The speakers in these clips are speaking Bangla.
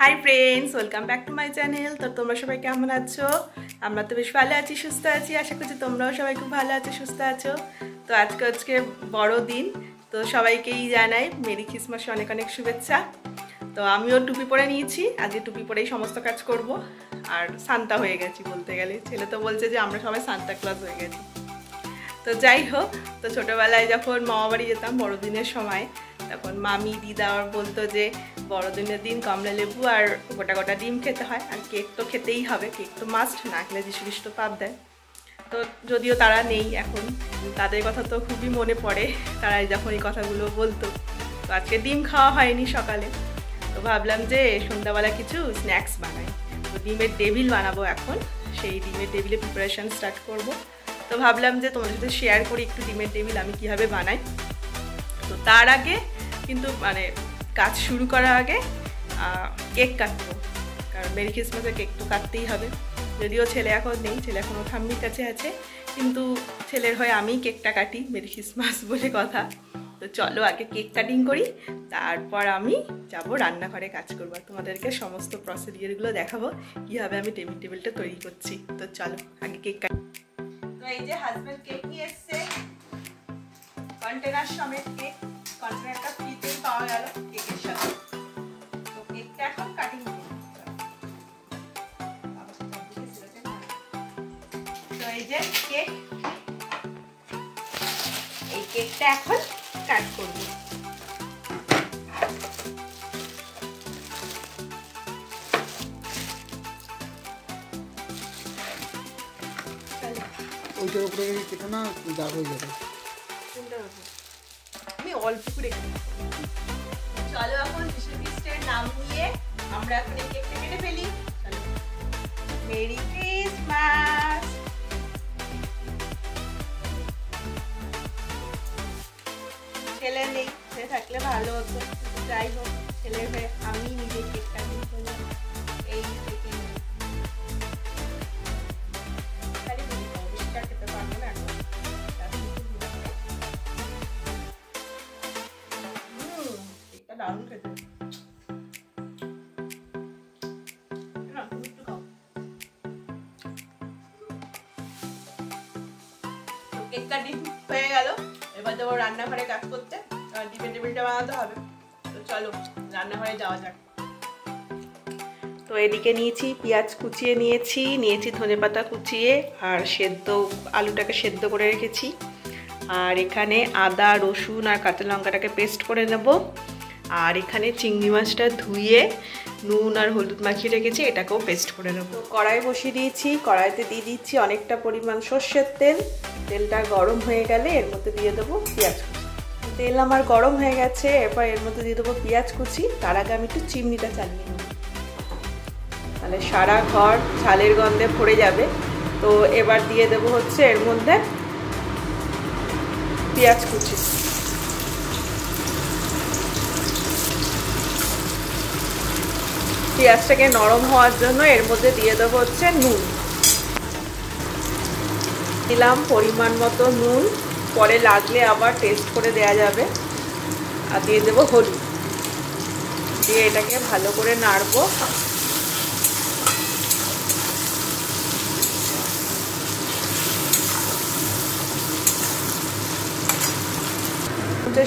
Hi friends, welcome back to my channel. তো তোমরা সবাই কেমন আছো? আমরা তো বেশ ভালো আছি, সুস্থ আছি। আশা করছি তোমরাও সবাই খুব ভালো আছো, সুস্থ আছো। তো আজকে বড় দিন, তো সবাইকেই জানাই মেরি ক্রিসমাসে অনেক অনেক শুভেচ্ছা। তো আমিও টুপি পরে নিয়েছি, আজকে টুপি পরেই সমস্ত কাজ করব। আর সান্তা হয়ে গেছি বলতে গেলে, ছেলে তো বলছে যে আমরা সবাই সান্তা ক্লজ হয়ে গেছি। তো যাই হোক, তো ছোটোবেলায় যখন মামা বাড়ি যেতাম বড়দিনের সময়, তখন মামি দিদা বলতো যে বড়দিনের দিন কমলা লেবু আর গোটা গোটা ডিম খেতে হয়, আর কেক তো খেতেই হবে, কেক তো মাস্ট, না খেলে যিশু খ্রিস্ট পাপ দেয়। তো যদিও তারা নেই এখন, তাদের কথা তো খুবই মনে পড়ে, তারা যখন এই কথাগুলো বলতো। তো আজকে ডিম খাওয়া হয়নি সকালে, তো ভাবলাম যে সন্ধ্যাবেলা কিছু স্ন্যাক্স বানাই। তো ডিমের টেবিল বানাবো এখন, সেই ডিমের টেবিলে প্রিপারেশান স্টার্ট করব। তো ভাবলাম যে তোমাদের সাথে শেয়ার করি একটু ডিমের টেবিল আমি কীভাবে বানাই। তো তার আগে কিন্তু কাজ শুরু করার আগে কেক কাটবো, কারণ মেরি ক্রিসমাসে কেক তো কাটতেই হবে। যদিও ছেলে এখন নেই, ছেলে এখন ওর ঠাম্মির কাছে আছে, কিন্তু ছেলের হয়ে আমিই কেকটা কাটি, মেরি ক্রিসমাস বলে কথা। তো চলো আগে কেক কাটিং করি, তারপর আমি যাবো রান্নাঘরে কাজ করবো, তোমাদেরকে সমস্ত প্রসিডিওরগুলো দেখাবো কীভাবে আমি টেবিলটা তৈরি করছি। তো চলো আগে কেক কাটি। তো এই যে হাজব্যান্ড কেক নিয়ে এসছে, কন্টেনার সমেত কেক, কন্টেনারটা ফ্রিতেই পাওয়া গেল কেকের সাথে। তো কেকটা এখন কাটিং করব। তো এই যে কেক, এই কেকটা এখন কাট করব। ওইটার উপরে কেটে না দাগ হয়ে যাবে। আমি অল্প করে চলো এখন যিশু খ্রিস্টের নাম নিয়ে আমরা এখন এই কেকটা কেটে ফেলি। চলো, মেরি ক্রিসমাস। ছেলে নেই, ছেলে থাকলে ভালো হতো, যাই হোক ছেলের হয়ে আমি নিজে কেক কাটিং করলাম। এই কেকে খেতে পারবো না এখন, দারুণ খেতে। কেক কাটিং হয়ে গেল, এবার যাবো রান্নাঘরে কাজ করতে, ডিমের টেবিলটা বানাতে হবে। তো চলো রান্নাঘরে যাওয়া যাক। তো এদিকে নিয়েছি পেঁয়াজ কুচিয়ে নিয়েছি ধনেপাতা কুচিয়ে, আর আলুটাকে সেদ্ধ করে রেখেছি। আর এখানে আদা রসুন আর কাঁচা লঙ্কাটাকে পেস্ট করে নেব। আর এখানে চিংড়ি মাছটা ধুয়ে নুন আর হলুদ মাখিয়ে রেখেছি, এটাকেও পেস্ট করে নেব। কড়াই বসিয়ে দিয়েছি, কড়াইতে দিয়ে দিচ্ছি অনেকটা পরিমাণ সর্ষের তেল। তেলটা গরম হয়ে গেলে এর মধ্যে দিয়ে দেবো পেঁয়াজ কুচি। তেল আমার গরম হয়ে গেছে, এরপর এর মধ্যে দিয়ে দেবো পেঁয়াজ কুচি। তার আগে আমি একটু চিমনিটা চালিয়ে নেব, তাহলে সারা ঘর ঝালের গন্ধে ভরে যাবে। তো এবার দিয়ে দেবো হচ্ছে এর মধ্যে পেঁয়াজ কুচি। পেঁয়াজটাকে নরম হওয়ার জন্য এর মধ্যে দিয়ে দেবো হচ্ছে নুন, দিলাম পরিমাণ মতো নুন, পরে লাগলে আবার টেস্ট করে দেয়া যাবে। আর দিয়ে দেবো হলুদ, দিয়ে এটাকে ভালো করে নাড়বো।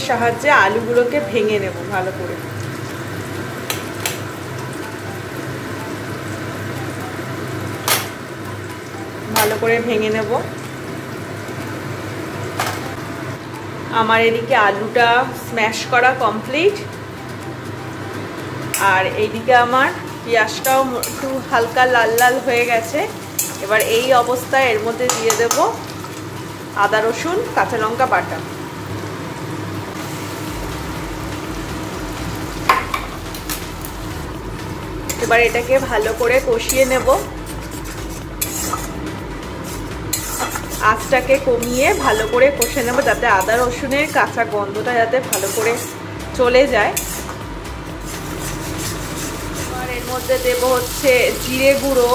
সাহায্যে আলুগুলোকে ভেঙে নেব ভালো করে। ভালো করে ভেঙে নেব। আমার এদিকে আলুটা স্ম্যাশ করা কমপ্লিট, আর এইদিকে আমার পেঁয়াজটাও একটু হালকা লাল লাল হয়ে গেছে। এবার এই অবস্থায় এর মধ্যে দিয়ে দেব আদা রসুন কাঁচা লঙ্কা বাটা। এবার এটাকে ভালো করে কষিয়ে নেব, আঁচটাকে কমিয়ে ভালো করে কষে নেব, যাতে আদা রসুনের কাঁচা গন্ধটা যাতে ভালো করে চলে যায়। আর এর মধ্যে দেব হচ্ছে জিরে গুঁড়ো,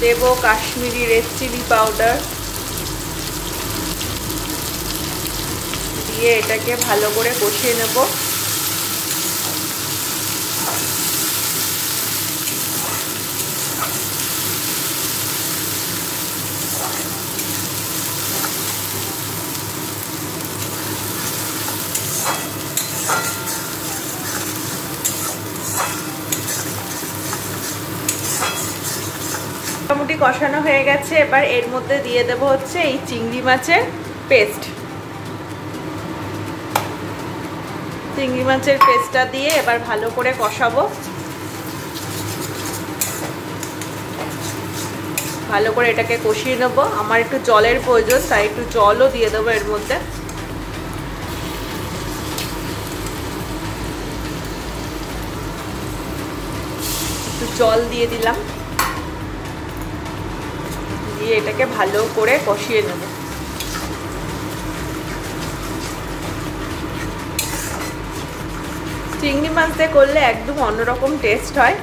দেব কাশ্মীরি রেড চিলি পাউডার, দিয়ে এটাকে ভালো করে কষিয়ে নেব। কষানো হয়ে গেছে। এবার এর মধ্যে দিয়ে দেবো হচ্ছে এই চিংড়ি মাছের পেস্ট। চিংড়ি মাছের পেস্টটা দিয়ে এবার ভালো করে কষাবো। ভালো করে এটাকে কষিয়ে নেব। আমার একটু জলের প্রয়োজন, তাই একটু জলও দিয়ে দেবো এর মধ্যে। একটু জল দিয়ে দিলাম, দিয়ে এটাকে ভালো করে কষিয়ে নেব। চিংড়ি মাছ দিয়ে করলে একদম অন্যরকম টেস্ট হয়।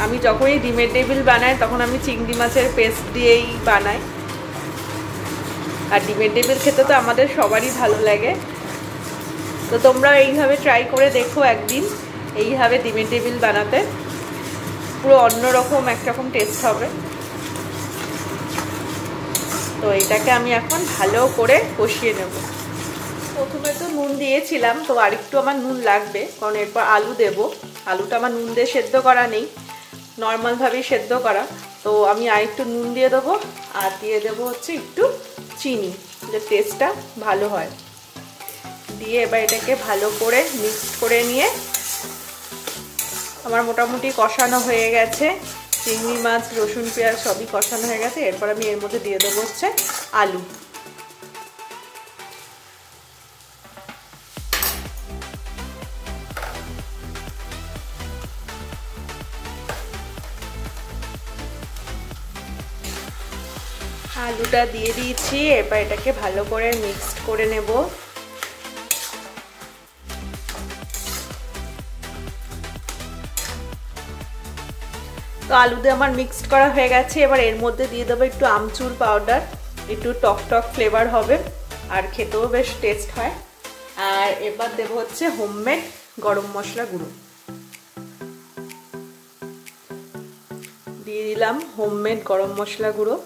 আমি যখনই ডিমের টেবিল বানাই তখন আমি চিংড়ি মাছের পেস্ট দিয়েই বানাই। আর ডিমের টেবিল খেতে তো আমাদের সবারই ভালো লাগে। তো তোমরা এইভাবে ট্রাই করে দেখো একদিন, এইভাবে ডিমের টেবিল বানাতে। পুরো অন্যরকম একরকম টেস্ট হবে। তো এটাকে আমি এখন ভালো করে কষিয়ে নেব। প্রথমে তো নুন দিয়েছিলাম, তো আরেকটু আমার নুন লাগবে, কারণ এরপর আলু দেব। আলুটা আমার নুন দিয়ে সেদ্ধ করা নেই, নর্মালভাবেই সেদ্ধ করা। তো আমি আরেকটু নুন দিয়ে দেবো, আর দিয়ে দেবো হচ্ছে একটু চিনি, যে টেস্টটা ভালো হয়। দিয়ে এবার এটাকে ভালো করে মিক্স করে নিয়ে আমার মোটামুটি কষানো হয়ে গেছে। চিংড়ি মাছ, রসুন, পেঁয়াজ সবই কষানো হয়ে গেছে। এরপর আমি এর মধ্যে দিয়ে দেবো হচ্ছে আলু। আলুটা দিয়ে দিয়েছি। এবার এটাকে ভালো করে মিক্সড করে নেব। তো আলু দিয়ে আমার মিক্সড করা হয়ে গেছে। এবার এর মধ্যে দিয়ে দেবো একটু আমচুর পাউডার, একটু টক টক ফ্লেভার হবে আর খেতেও বেশ টেস্ট হয়। আর এবার দেবো হচ্ছে হোমমেড গরম মশলা গুঁড়ো। দিয়ে দিলাম হোমমেড গরম মশলা গুঁড়ো।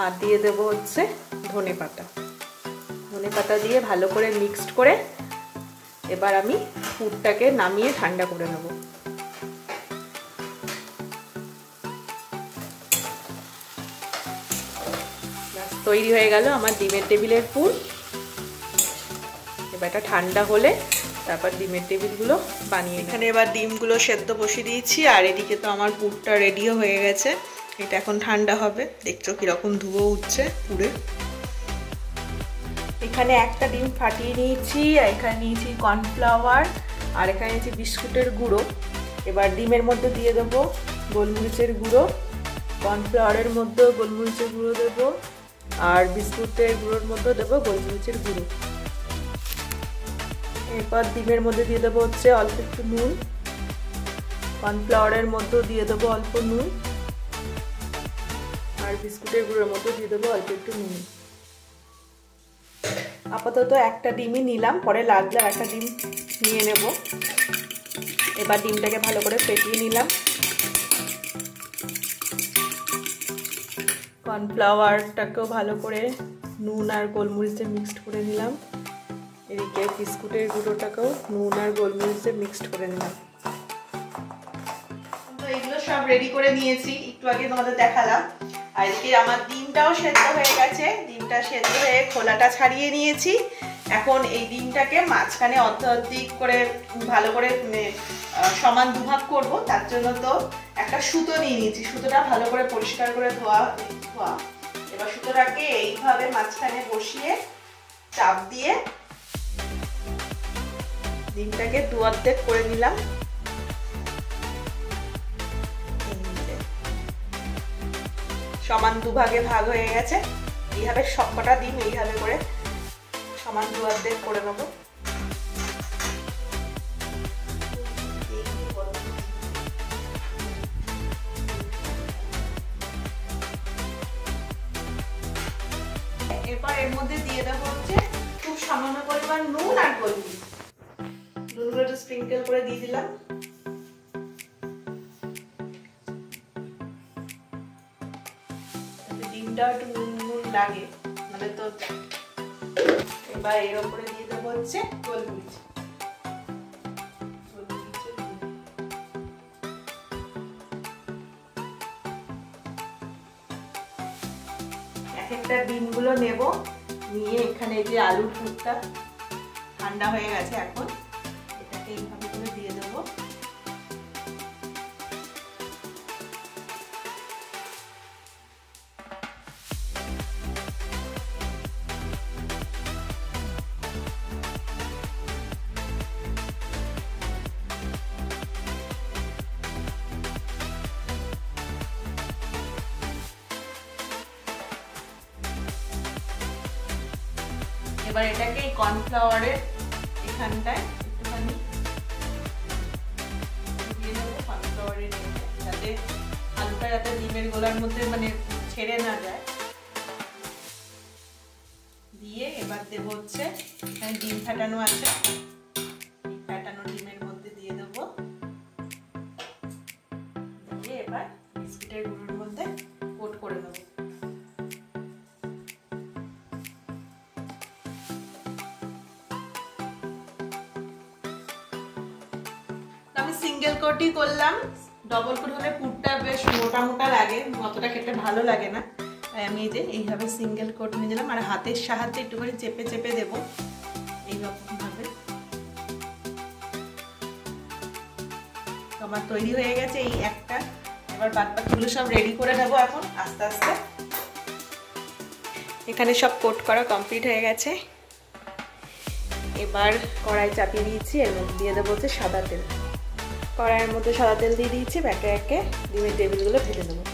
আর দিয়ে দেবো হচ্ছে ধনে পাতা। ধনে পাতা দিয়ে ভালো করে মিক্সড করে এবার আমি পুরটাকে নামিয়ে ঠান্ডা করে নেব। তৈরি হয়ে গেল আমার ডিমের টেবিলের পুর। এবার এটা ঠান্ডা হলে তারপর ডিমের টেবিলগুলো বানিয়ে। এখানে এবার ডিমগুলো সেদ্ধ বসিয়ে দিয়েছি, আর এদিকে তো আমার পুরটা রেডিও হয়ে গেছে। এটা এখন ঠান্ডা হবে। দেখছো কিরকম ধুয়ো উঠছে পুরে। এখানে একটা ডিম ফাটিয়ে নিয়েছি, আর এখানে নিয়েছি কর্নফ্লাওয়ার, আর এখানে নিয়েছি বিস্কুটের গুঁড়ো। এবার ডিমের মধ্যে দিয়ে দেবো গোলমরিচের গুঁড়ো, কর্নফ্লাওয়ারের মধ্যেও গোলমরিচের গুঁড়ো দেবো, আর বিস্কুটের গুঁড়োর মধ্যেও দেবো গোলমরিচের গুঁড়ো। এরপর ডিমের মধ্যে দিয়ে দেবো হচ্ছে অল্প একটু নুন, কর্নফ্লাওয়ারের মধ্যেও দিয়ে দেবো অল্প নুন, আর বিস্কুটের গুঁড়োর মধ্যে দিয়ে দেবো অল্প একটু নুন। আপাতত একটা ডিমই নিলাম, পরে লাগলে একটা ডিম নিয়ে নেব। এবার ডিমটাকে ভালো করে ফেটিয়ে নিলাম। কর্নফ্লাওয়ারটাকেও ভালো করে নুন আর গোলমরিচে মিক্সড করে নিলাম। এদিকে বিস্কুটের গুঁড়োটাকেও নুন আর গোলমরিচে মিক্সড করে নিলাম। তো এগুলো সব রেডি করে নিয়েছি, একটু আগে তোমাদের দেখালাম। আর এদিকে আমার ডিমটাও সেদ্ধ হয়ে গেছে। ডিমটা সেদ্ধ হয়ে খোলাটা ছাড়িয়ে নিয়েছি। এখন এই ডিমটাকে মাঝখানে অর্ধেক করে ভালো করে সমান দুভাগ করব। তার জন্য তো একটা সুতো নিয়ে নিয়েছি। সুতোটা ভালো করে পরিষ্কার করে ধোয়া। এবার সুতোটাকে এইভাবে মাঝখানে বসিয়ে চাপ দিয়ে ডিমটাকে দু অর্ধেক করে নিলাম। সমান দুভাগে ভাগ হয়ে গেছে। এইভাবে সবকটা ডিম এইভাবে করে সমান দু অর্ধেক করে নেব। এরপর এর মধ্যে দিয়ে দেবো হচ্ছে খুব সামান্য পরিমাণ নুন আর গোলমরিচ। নুনগুলো একটু স্প্রিঙ্কেল করে দিয়ে দিলাম। ডিমটা একটু নুন নুন লাগে, মানে তো। এবার এর উপরে দিয়ে দেবো হচ্ছে গোলমরিচ। ডিমগুলো নেব, নিয়ে এখানে যে আলুর পুরটা ঠান্ডা হয়ে গেছে এখন, এটাকে এইভাবে করে দিয়ে দেবো। এবার এটাকে এই কর্নফ্লাওয়ারের এখানটায় একটুখানি দিয়ে দেবো, কর্নফ্লাওয়ারের যাতে আলুটা যাতে ডিমের গোলার মধ্যে মানে ছেড়ে না যায়। দিয়ে এবার দেবো হচ্ছে এখানে ডিম ফাটানো আছে, ফাটানো ডিমের মধ্যে দিয়ে দেবো। দিয়ে এবার বিস্কুটের গুঁড়োর মধ্যে কোট করে দেবো। আমি সিঙ্গেল কোটই করলাম, ডবল কোট হলে পুরটা বেশ মোটা মোটা লাগে, অতটা খেতে ভালো লাগে না। তাই আমি এই যে এইভাবে সিঙ্গেল কোট নিয়ে নিলাম, আর হাতের সাহায্যে একটু করে চেপে চেপে দেবো এইরকম ভাবে। আমার তৈরি হয়ে গেছে এই একটা। এবার বাদ বাকিগুলো সব রেডি করে নেবো এখন আস্তে আস্তে। এখানে সব কোট করা কমপ্লিট হয়ে গেছে। এবার কড়াই চাপিয়ে দিয়েছি, এর মধ্যে দিয়ে দেবো হচ্ছে সাদা তেল। কড়াইয়ের মধ্যে সাদা তেল দিয়ে দিয়েছি, একে একে ডিমের টেবিলগুলো ভেজে নেবো।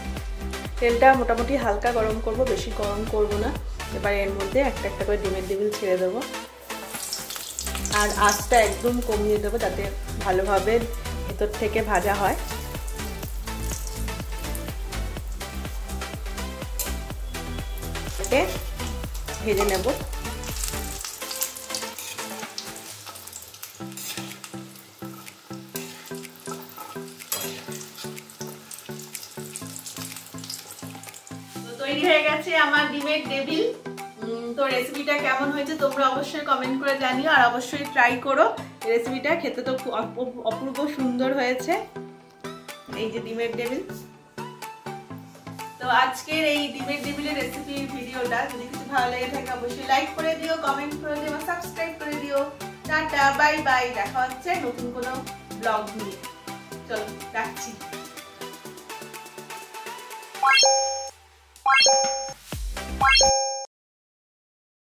তেলটা মোটামুটি হালকা গরম করব, বেশি গরম করব না। এবার এর মধ্যে একটা একটা করে ডিমের টেবিল ছেড়ে দেবো, আর আঁচটা একদম কমিয়ে দেবো যাতে ভালোভাবে ভেতর থেকে ভাজা হয়। ভেজে নেব। তৈরি হয়ে গেছে আমার ডিমের টেবিল। তো রেসিপিটা কেমন হয়েছে তোমরা অবশ্যই কমেন্ট করে জানিও, আর অবশ্যই ট্রাই করো রেসিপিটা। খেতে তো খুব অপূর্ব সুন্দর হয়েছে এই যে ডিমের টেবিল। তো আজকের এই ডিমের টেবিলের রেসিপি ভিডিওটা যদি কিছু ভালো লেগে থাকে অবশ্যই লাইক করে দিও, কমেন্ট করে দিও, সাবস্ক্রাইব করে দিও। টাটা, বাই বাই, দেখা হচ্ছে নতুন কোনো ব্লগ নিয়ে। চলো রাখছি।